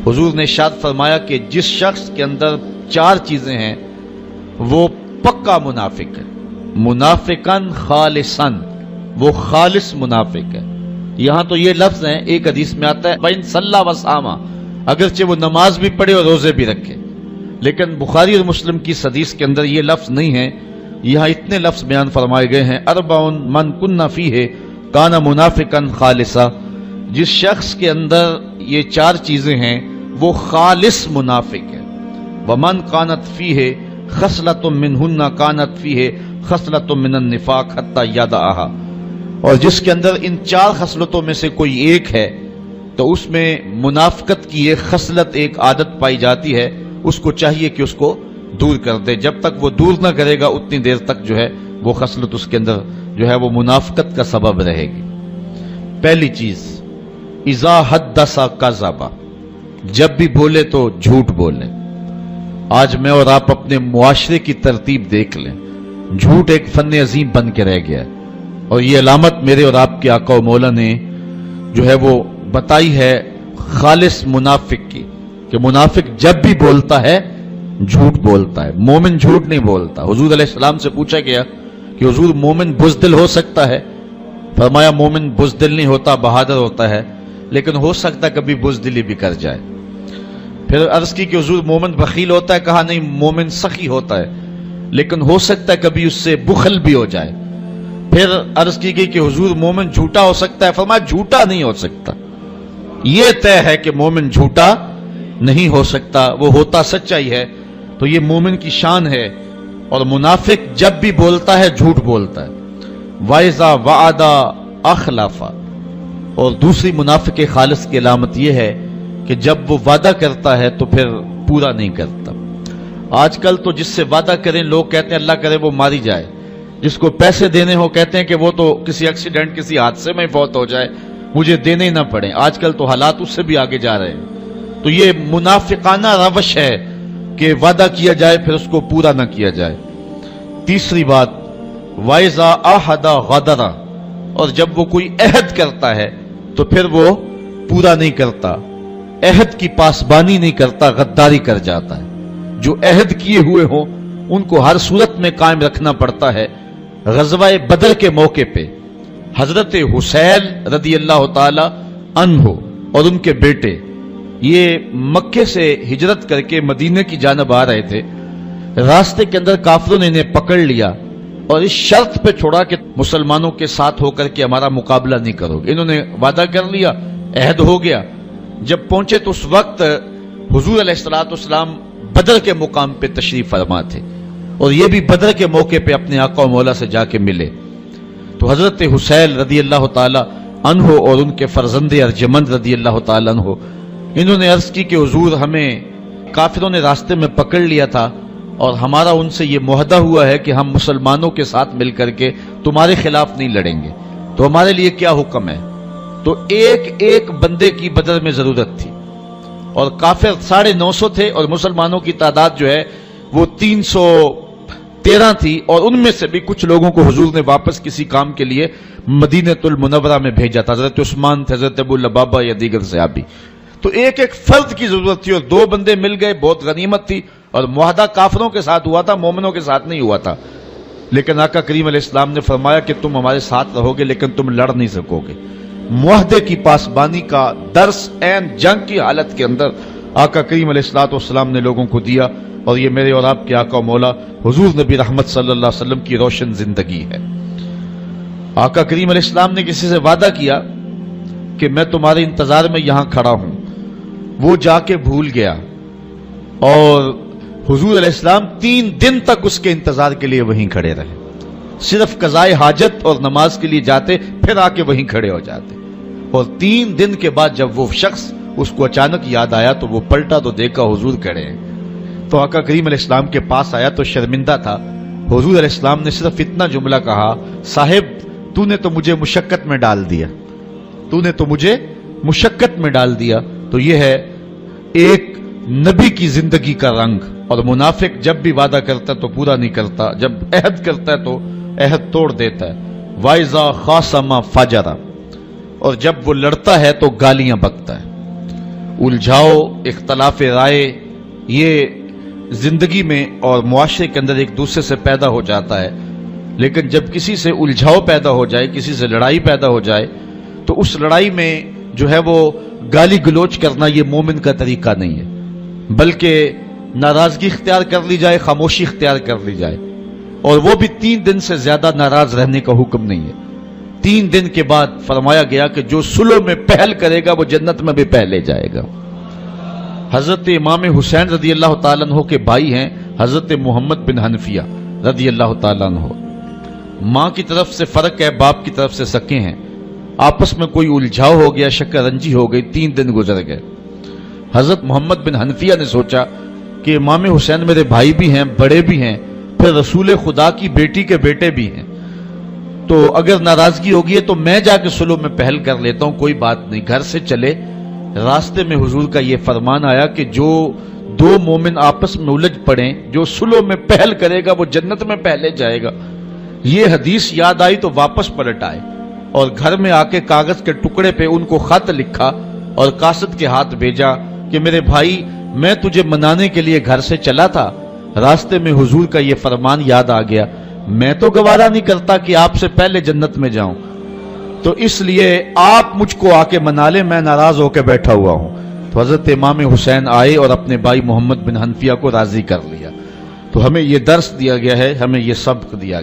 حضور نے ارشاد فرمایا کہ جس شخص کے اندر 4 چیزیں ہیں وہ پکا منافق ہے، منافقن خالصن، وہ خالص منافق ہے۔ یہاں تو یہ لفظ ہیں، ایک حدیث میں آتا ہے وَإِن صَلَّى وَصَامَ، اگرچہ وہ نماز بھی پڑھے اور روزے بھی رکھے، لیکن بخاری اور مسلم کی حدیث کے اندر یہ لفظ نہیں ہے۔ یہاں اتنے لفظ بیان فرمائے گئے ہیں، اربعٌ من کن فیہ کان منافقا خالصا، جس شخص کے اندر یہ 4 چیزیں ہیں وہ خالص منافق ہے۔ ومن کانت فیہ خصلۃ منہن کانت فیہ خصلۃ من النفاق حتی یدعھا، اور جس کے اندر ان 4 خصلتوں میں سے کوئی ایک ہے تو اس میں منافقت کی ایک خصلت، ایک عادت پائی جاتی ہے، اس کو چاہیے کہ اس کو دور کر دے۔ جب تک وہ دور نہ کرے گا اتنی دیر تک جو ہے وہ خصلت اس کے اندر جو ہے وہ منافقت کا سبب رہے گی۔ پہلی چیز، اذا حدث کذب، جب بھی بولے تو جھوٹ بولے۔ آج میں اور آپ اپنے معاشرے کی ترتیب دیکھ لیں، جھوٹ ایک فن عظیم بن کے رہ گیا ہے، اور یہ علامت میرے اور آپ کے آقا و مولا نے جو ہے وہ بتائی ہے خالص منافق کی، کہ منافق جب بھی بولتا ہے جھوٹ بولتا ہے، مومن جھوٹ نہیں بولتا۔ حضور علیہ السلام سے پوچھا گیا کہ حضور مومن بزدل ہو سکتا ہے؟ فرمایا مومن بزدل نہیں ہوتا، بہادر ہوتا ہے، لیکن ہو سکتا ہے کبھی بزدلی بھی کر جائے۔ پھر عرض کی کہ حضور مومن بخیل ہوتا ہے؟ کہا نہیں، مومن سخی ہوتا ہے، لیکن ہو سکتا ہے کبھی اس سے بخل بھی ہو جائے۔ پھر عرض کی گئی کہ حضور مومن جھوٹا ہو سکتا ہے؟ فرمایا جھوٹا نہیں ہو سکتا، یہ طے ہے کہ مومن جھوٹا نہیں ہو سکتا، وہ ہوتا سچائی ہے۔ تو یہ مومن کی شان ہے، اور منافق جب بھی بولتا ہے جھوٹ بولتا ہے۔ وَإِذَا وَعَدَ أَخْلَفَ، اور دوسری منافق خالص کی علامت یہ ہے کہ جب وہ وعدہ کرتا ہے تو پھر پورا نہیں کرتا۔ آج کل تو جس سے وعدہ کریں لوگ کہتے ہیں اللہ کرے وہ ماری جائے، جس کو پیسے دینے ہو کہتے ہیں کہ وہ تو کسی ایکسیڈنٹ کسی حادثے میں فوت ہو جائے، مجھے دینے ہی نہ پڑے۔ آج کل تو حالات اس سے بھی آگے جا رہے ہیں۔ تو یہ منافقانہ روش ہے کہ وعدہ کیا جائے پھر اس کو پورا نہ کیا جائے۔ تیسری بات، وَإِذَا عَاهَدَ غَدَرَ، اور جب وہ کوئی عہد کرتا ہے تو پھر وہ پورا نہیں کرتا، عہد کی پاسبانی نہیں کرتا، غداری کر جاتا ہے۔ جو عہد کیے ہوئے ہوں ان کو ہر صورت میں قائم رکھنا پڑتا ہے۔ غزوہ بدر کے موقع پہ حضرت حسین رضی اللہ تعالی عنہ اور ان کے بیٹے یہ مکے سے ہجرت کر کے مدینہ کی جانب آ رہے تھے۔ راستے کے اندر کافروں نے انہیں پکڑ لیا اور اس شرط پہ چھوڑا کہ مسلمانوں کے ساتھ ہو کر کے ہمارا مقابلہ نہیں کرو گے۔ انہوں نے وعدہ کر لیا، عہد ہو گیا۔ جب پہنچے تو اس وقت حضور علیہ السلام بدر کے مقام پہ تشریف فرما تھے، اور یہ بھی بدر کے موقع پہ اپنے آقا و مولا سے جا کے ملے۔ تو حضرت حسین رضی اللہ تعالی عنہ اور ان کے فرزند ارجمند رضی اللہ تعالی عنہ انہوں نے عرض کی کہ حضور ہمیں کافروں نے راستے میں پکڑ لیا تھا، اور ہمارا ان سے یہ معاہدہ ہوا ہے کہ ہم مسلمانوں کے ساتھ مل کر کے تمہارے خلاف نہیں لڑیں گے، تو ہمارے لیے کیا حکم ہے؟ تو ایک بندے کی بدر میں ضرورت تھی، اور کافر 950 تھے اور مسلمانوں کی تعداد جو ہے وہ 313 تھی، اور ان میں سے بھی کچھ لوگوں کو حضور نے واپس کسی کام کے لیے مدینۃ المنورہ میں بھیجا تھا، حضرت عثمان تھے، حضرت ابو لبابہ یا دیگر صحابی۔ تو ایک فرد کی ضرورت تھی اور 2 بندے مل گئے، بہت غنیمت تھی، اور معاہدہ کافروں کے ساتھ ہوا تھا، مومنوں کے ساتھ نہیں ہوا تھا۔ لیکن آقا کریم علیہ السلام نے فرمایا کہ تم ہمارے ساتھ رہو گے لیکن تم لڑ نہیں سکو گے۔ معاہدے کی پاسبانی کا درس عین جنگ کی حالت کے اندر آقا کریم علیہ السلام نے لوگوں کو دیا، اور یہ میرے اور آپ کے آقا و مولا حضور نبی رحمت صلی اللہ علیہ وسلم کی روشن زندگی ہے۔ آقا کریم علیہ السلام نے کسی سے وعدہ کیا کہ میں تمہارے انتظار میں یہاں کھڑا ہوں، وہ جا کے بھول گیا، اور حضور علیہ السلام 3 دن تک اس کے انتظار کے لیے وہیں کھڑے رہے، صرف قضائے حاجت اور نماز کے لیے جاتے، پھر آ کے وہیں کھڑے ہو جاتے۔ اور 3 دن کے بعد جب وہ شخص اس کو اچانک یاد آیا تو وہ پلٹا تو دیکھا حضور کھڑے ہیں۔ تو آقا کریم علیہ السلام کے پاس آیا تو شرمندہ تھا۔ حضور علیہ السلام نے صرف اتنا جملہ کہا، صاحب تو نے تو مجھے مشقت میں ڈال دیا، تو نے تو مجھے مشقت میں ڈال دیا۔ تو یہ ہے ایک نبی کی زندگی کا رنگ۔ اور منافق جب بھی وعدہ کرتا ہے تو پورا نہیں کرتا، جب عہد کرتا ہے تو عہد توڑ دیتا ہے۔ وَإِذَا خَاصَمَ فَجَرَ، اور جب وہ لڑتا ہے تو گالیاں بکتا ہے۔ الجھاؤ، اختلاف رائے، یہ زندگی میں اور معاشرے کے اندر ایک دوسرے سے پیدا ہو جاتا ہے، لیکن جب کسی سے الجھاؤ پیدا ہو جائے، کسی سے لڑائی پیدا ہو جائے، تو اس لڑائی میں جو ہے وہ گالی گلوچ کرنا یہ مومن کا طریقہ نہیں ہے، بلکہ ناراضگی اختیار کر لی جائے، خاموشی اختیار کر لی جائے، اور وہ بھی 3 دن سے زیادہ ناراض رہنے کا حکم نہیں ہے۔ 3 دن کے بعد فرمایا گیا کہ جو صلح میں پہل کرے گا وہ جنت میں بھی پہلے جائے گا۔ حضرت امام حسین رضی اللہ تعالیٰ عنہ کے بھائی ہیں حضرت محمد بن حنفیہ رضی اللہ تعالیٰ عنہ، ماں کی طرف سے فرق ہے، باپ کی طرف سے سکے ہیں، آپس میں کوئی الجھاؤ ہو گیا، شکر رنجی ہو گئی، 3 دن گزر گئے۔ حضرت محمد بن حنفیہ نے سوچا کہ امام حسین میرے بھائی بھی ہیں، بڑے بھی ہیں، پھر رسول خدا کی بیٹی کے بیٹے بھی ہیں، تو اگر ناراضگی ہوگی ہے تو میں جا کے صلح میں پہل کر لیتا ہوں، کوئی بات نہیں، گھر سے چلے۔ راستے میں حضور کا یہ فرمان آیا کہ جو 2 مومن آپس میں الجھ پڑیں، جو صلح میں پہل کرے گا وہ جنت میں پہلے جائے گا۔ یہ حدیث یاد آئی تو واپس پلٹ آئے اور گھر میں آ کے کاغذ کے ٹکڑے پہ ان کو خط لکھا اور قاصد کے ہاتھ بھیجا کہ میرے بھائی، میں تجھے منانے کے لیے گھر سے چلا تھا، راستے میں حضور کا یہ فرمان یاد آ گیا، میں تو گوارا نہیں کرتا کہ آپ سے پہلے جنت میں جاؤں، تو اس لیے آپ مجھ کو آ کے منا لیں، میں ناراض ہو کے بیٹھا ہوا ہوں۔ تو حضرت امام حسین آئے اور اپنے بھائی محمد بن حنفیہ کو راضی کر لیا۔ تو ہمیں یہ درس دیا گیا ہے، ہمیں یہ سبق دیا گیا